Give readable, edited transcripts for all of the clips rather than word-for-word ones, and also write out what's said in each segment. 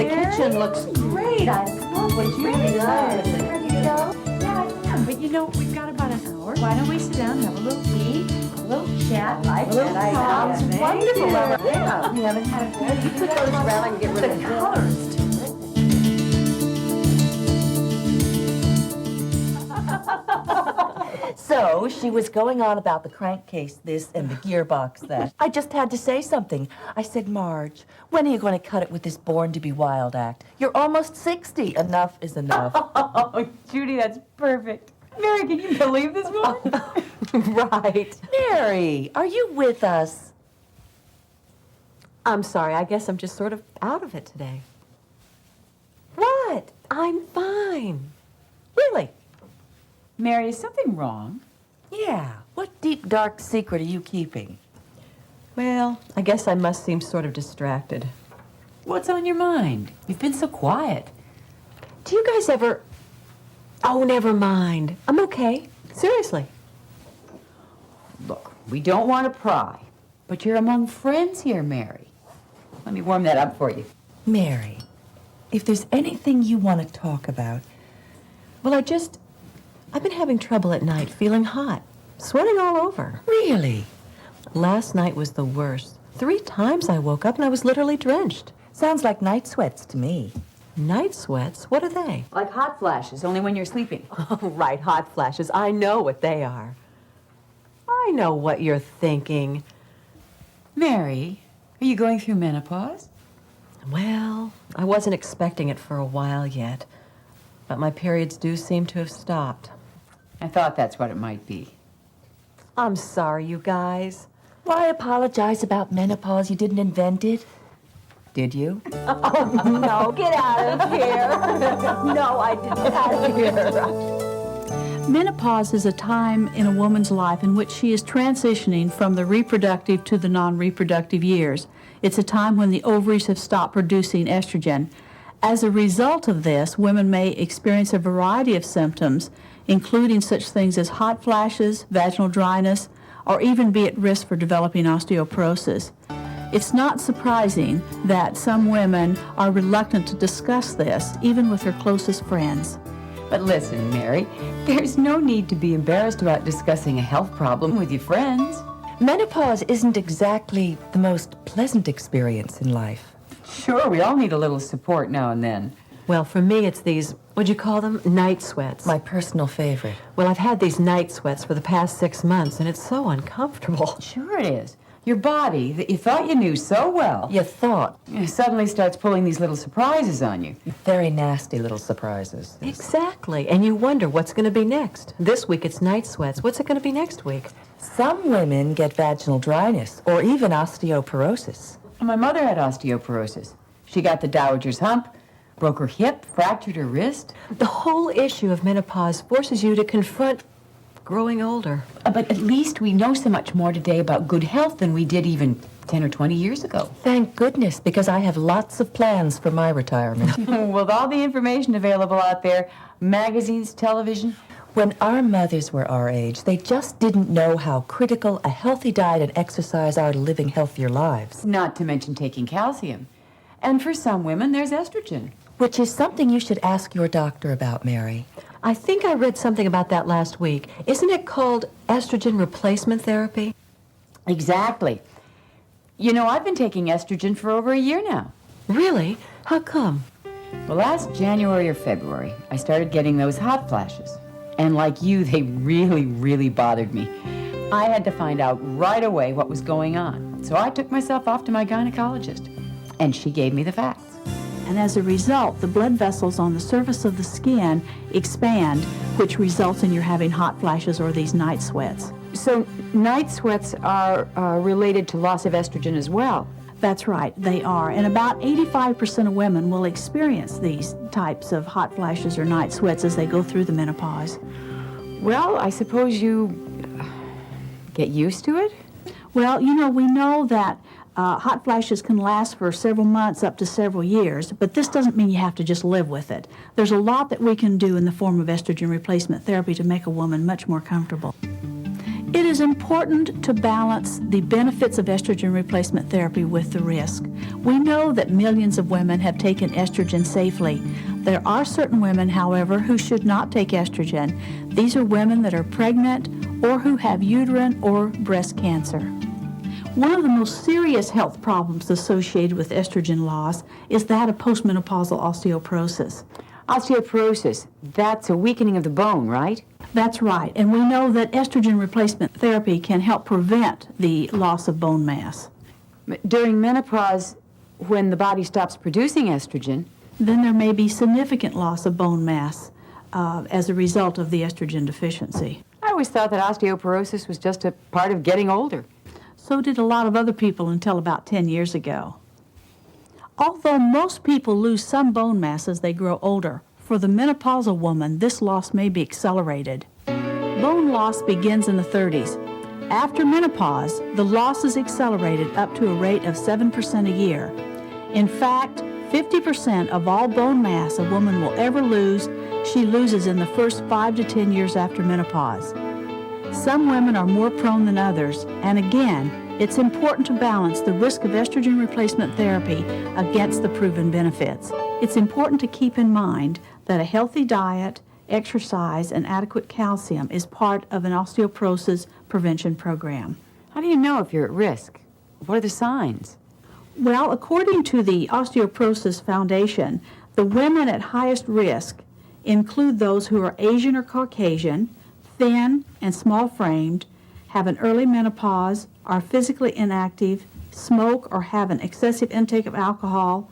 kitchen looks great. I love what you does. Ready to go? Yeah, I am. But you know, we've got about an hour. Why don't we sit down, have a little tea, a little chat, Like a little that talk. idea. It's wonderful. Thank you. Yeah, we haven't had a good. You put those around and get rid of The them. colors too. So she was going on about the crankcase this and the gearbox that. I just had to say something. I said, Marge, when are you going to cut it with this Born to be Wild act? You're almost 60. Enough is enough. Oh, Judy, that's perfect. Mary, can you believe this one? Right. Mary, are you with us? I'm sorry, I guess I'm just sort of out of it today. What? I'm fine. Really? Mary, is something wrong? Yeah. What deep, dark secret are you keeping? Well, I guess I must seem sort of distracted. What's on your mind? You've been so quiet. Do you guys ever... Oh, never mind. I'm okay. Seriously. Look, we don't want to pry, but you're among friends here, Mary. Let me warm that up for you. Mary, if there's anything you want to talk about. Well, I've been having trouble at night, feeling hot, sweating all over. Really? Last night was the worst. 3 times I woke up and I was literally drenched. Sounds like night sweats to me. Night sweats? What are they? Like hot flashes, only when you're sleeping. Oh, right, hot flashes. I know what they are. I know what you're thinking. Mary, are you going through menopause? Well, I wasn't expecting it for a while yet, but my periods do seem to have stopped. I thought that's what it might be. I'm sorry, you guys. Why apologize about menopause? You didn't invent it. Did you? No, get out of here. No, I didn't. Out of here. Menopause is a time in a woman's life in which she is transitioning from the reproductive to the non-reproductive years. It's a time when the ovaries have stopped producing estrogen. As a result of this, women may experience a variety of symptoms, including such things as hot flashes, vaginal dryness, or even be at risk for developing osteoporosis. It's not surprising that some women are reluctant to discuss this, even with their closest friends. But listen, Mary, there's no need to be embarrassed about discussing a health problem with your friends. Menopause isn't exactly the most pleasant experience in life. Sure, we all need a little support now and then. Well, for me, it's these, what'd you call them? Night sweats. My personal favorite. Well, I've had these night sweats for the past 6 months, and it's so uncomfortable. Sure it is. Your body, that you thought you knew so well, You thought. suddenly starts pulling these little surprises on you. Very nasty little surprises. Exactly, and you wonder what's going to be next. This week it's night sweats. What's it going to be next week? Some women get vaginal dryness or even osteoporosis. My mother had osteoporosis. She got the dowager's hump, broke her hip, fractured her wrist. The whole issue of menopause forces you to confront growing older. But at least we know so much more today about good health than we did even 10 or 20 years ago. Thank goodness, because I have lots of plans for my retirement. With all the information available out there, magazines, television. When our mothers were our age, they just didn't know how critical a healthy diet and exercise are to living healthier lives. Not to mention taking calcium. And for some women, there's estrogen. Which is something you should ask your doctor about, Mary. I think I read something about that last week. Isn't it called estrogen replacement therapy? Exactly. You know, I've been taking estrogen for over a year now. Really? How come? Well, last January or February, I started getting those hot flashes. And like you, they really, really bothered me. I had to find out right away what was going on. So I took myself off to my gynecologist, and she gave me the facts. And as a result, the blood vessels on the surface of the skin expand, which results in your having hot flashes or these night sweats. So night sweats are related to loss of estrogen as well. That's right, they are. And about 85% of women will experience these types of hot flashes or night sweats as they go through the menopause. Well, I suppose you get used to it? Well, you know, we know that hot flashes can last for several months up to several years, but this doesn't mean you have to just live with it. There's a lot that we can do in the form of estrogen replacement therapy to make a woman much more comfortable. It is important to balance the benefits of estrogen replacement therapy with the risk. We know that millions of women have taken estrogen safely. There are certain women, however, who should not take estrogen. These are women that are pregnant or who have uterine or breast cancer. One of the most serious health problems associated with estrogen loss is that of postmenopausal osteoporosis. Osteoporosis, that's a weakening of the bone, right? That's right, and we know that estrogen replacement therapy can help prevent the loss of bone mass. During menopause, when the body stops producing estrogen, Then there may be significant loss of bone mass as a result of the estrogen deficiency. I always thought that osteoporosis was just a part of getting older. So did a lot of other people until about 10 years ago. Although most people lose some bone mass as they grow older, for the menopausal woman, this loss may be accelerated. Bone loss begins in the 30s. After menopause, the loss is accelerated up to a rate of 7% a year. In fact, 50% of all bone mass a woman will ever lose, she loses in the first 5 to 10 years after menopause. Some women are more prone than others, and again, it's important to balance the risk of estrogen replacement therapy against the proven benefits. It's important to keep in mind that a healthy diet, exercise, and adequate calcium is part of an osteoporosis prevention program. How do you know if you're at risk? What are the signs? Well, according to the Osteoporosis Foundation, the women at highest risk include those who are Asian or Caucasian, thin and small-framed, have an early menopause, are physically inactive, smoke or have an excessive intake of alcohol,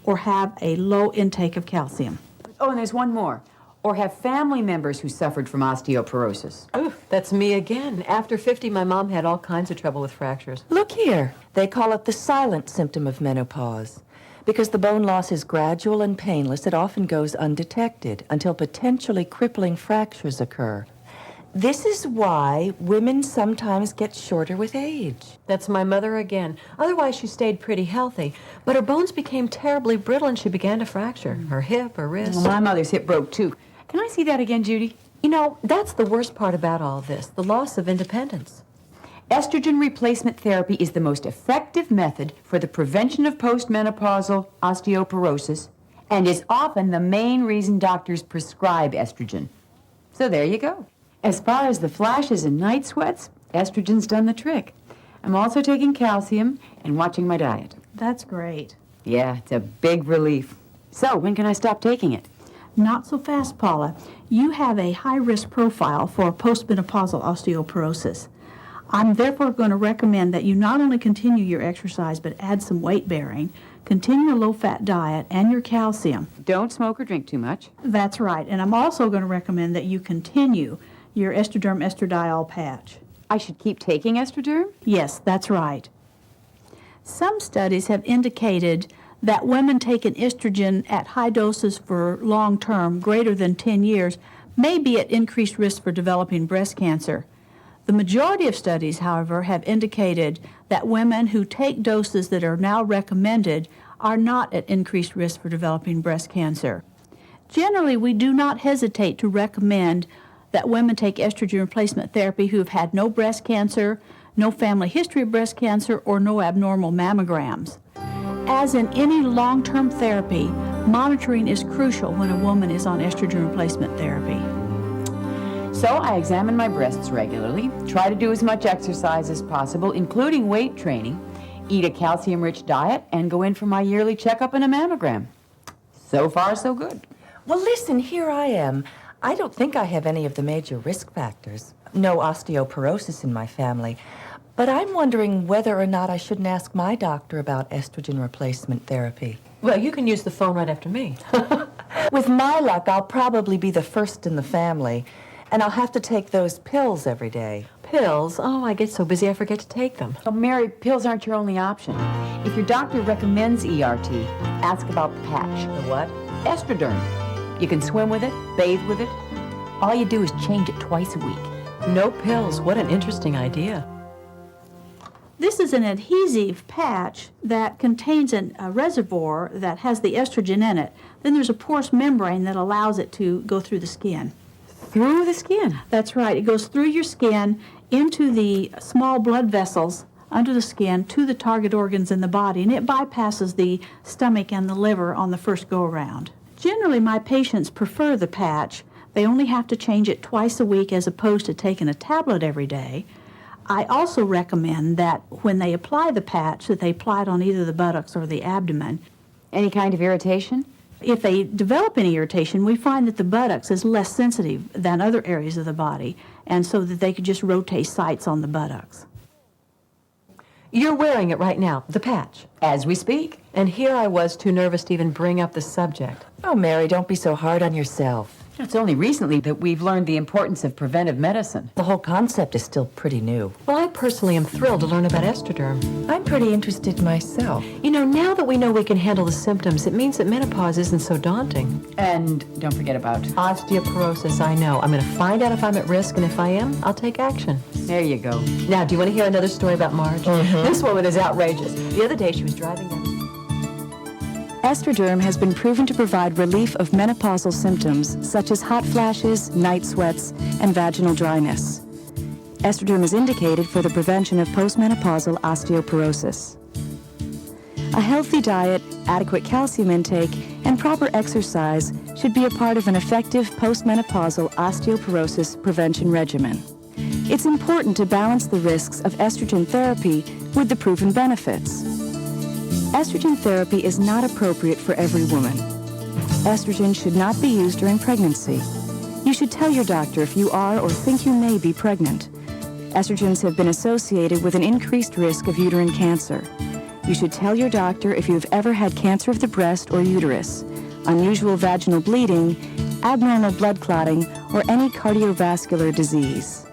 or have a low intake of calcium. Oh, and there's one more. Or have family members who suffered from osteoporosis. Ooh, that's me again. After 50, my mom had all kinds of trouble with fractures. Look here. They call it the silent symptom of menopause. Because the bone loss is gradual and painless, it often goes undetected until potentially crippling fractures occur. This is why women sometimes get shorter with age. That's my mother again. Otherwise, she stayed pretty healthy. But her bones became terribly brittle and she began to fracture. Her hip, her wrist. Well, my mother's hip broke too. Can I see that again, Judy? You know, that's the worst part about all this, the loss of independence. Estrogen replacement therapy is the most effective method for the prevention of postmenopausal osteoporosis and is often the main reason doctors prescribe estrogen. So there you go. As far as the flashes and night sweats, estrogen's done the trick. I'm also taking calcium and watching my diet. That's great. Yeah, it's a big relief. So, when can I stop taking it? Not so fast, Paula. You have a high-risk profile for postmenopausal osteoporosis. I'm therefore going to recommend that you not only continue your exercise, but add some weight bearing, continue a low-fat diet, and your calcium. Don't smoke or drink too much. That's right. And I'm also going to recommend that you continue your estroderm estradiol patch. I should keep taking estroderm? Yes, that's right. Some studies have indicated that women taking estrogen at high doses for long-term, greater than 10 years, may be at increased risk for developing breast cancer. The majority of studies, however, have indicated that women who take doses that are now recommended are not at increased risk for developing breast cancer. Generally, we do not hesitate to recommend that women take estrogen replacement therapy who have had no breast cancer, no family history of breast cancer, or no abnormal mammograms. As in any long-term therapy, monitoring is crucial when a woman is on estrogen replacement therapy. So I examine my breasts regularly, try to do as much exercise as possible, including weight training, eat a calcium-rich diet, and go in for my yearly checkup and a mammogram. So far, so good. Well, listen, here I am. I don't think I have any of the major risk factors. No osteoporosis in my family. But I'm wondering whether or not I shouldn't ask my doctor about estrogen replacement therapy. Well, you can use the phone right after me. With my luck, I'll probably be the first in the family, and I'll have to take those pills every day. Pills? Oh, I get so busy I forget to take them. Oh, Mary, pills aren't your only option. If your doctor recommends ERT, ask about the patch. The what? Estroderm. You can swim with it, bathe with it. All you do is change it twice a week. No pills. What an interesting idea. This is an adhesive patch that contains a reservoir that has the estrogen in it. Then there's a porous membrane that allows it to go through the skin. through the skin. That's right. It goes through your skin into the small blood vessels under the skin to the target organs in the body, and it bypasses the stomach and the liver on the first go-around. Generally, my patients prefer the patch. They only have to change it twice a week as opposed to taking a tablet every day. I also recommend that when they apply the patch, that they apply it on either the buttocks or the abdomen. Any kind of irritation? If they develop any irritation, we find that the buttocks is less sensitive than other areas of the body, and so that they could just rotate sites on the buttocks. You're wearing it right now, the patch. As we speak. And here I was too nervous to even bring up the subject. Oh, Mary, don't be so hard on yourself. It's only recently that we've learned the importance of preventive medicine. The whole concept is still pretty new. Well, I personally am thrilled to learn about estroderm. I'm pretty interested myself. You know, now that we know we can handle the symptoms, it means that menopause isn't so daunting. And don't forget about... Osteoporosis, I know. I'm going to find out if I'm at risk, and if I am, I'll take action. There you go. Now, do you want to hear another story about Marge? This woman is outrageous. The other day, she was driving down... Estroderm has been proven to provide relief of menopausal symptoms such as hot flashes, night sweats, and vaginal dryness. Estroderm is indicated for the prevention of postmenopausal osteoporosis. A healthy diet, adequate calcium intake, and proper exercise should be a part of an effective postmenopausal osteoporosis prevention regimen. It's important to balance the risks of estrogen therapy with the proven benefits. Estrogen therapy is not appropriate for every woman. Estrogen should not be used during pregnancy. You should tell your doctor if you are or think you may be pregnant. Estrogens have been associated with an increased risk of uterine cancer. You should tell your doctor if you have ever had cancer of the breast or uterus, unusual vaginal bleeding, abnormal blood clotting, or any cardiovascular disease.